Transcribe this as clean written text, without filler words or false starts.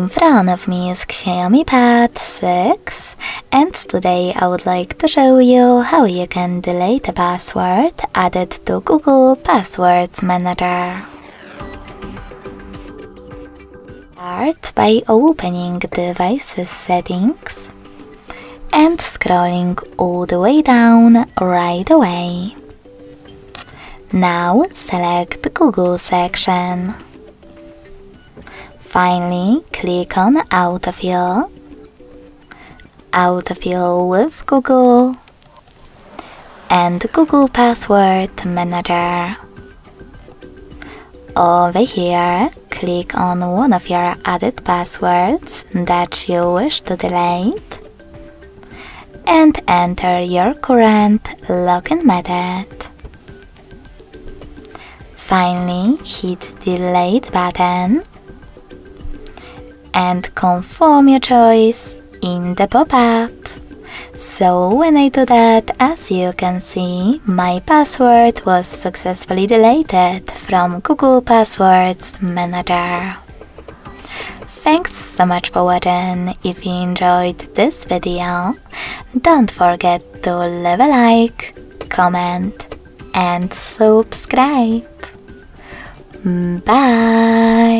In front of me is XIAOMI Pad 6, and today I would like to show you how you can delete a password added to Google Passwords Manager. Start by opening Devices Settings and scrolling all the way down right away. Now select Google section. Finally, click on Autofill, Autofill with Google, and Google Password Manager. Over here, click on one of your added passwords that you wish to delete, and enter your current login method. Finally, hit the Delete button and confirm your choice in the pop-up. So when I do that, as you can see, my password was successfully deleted from Google Passwords Manager. Thanks so much for watching. If you enjoyed this video, don't forget to leave a like, comment and subscribe. Bye!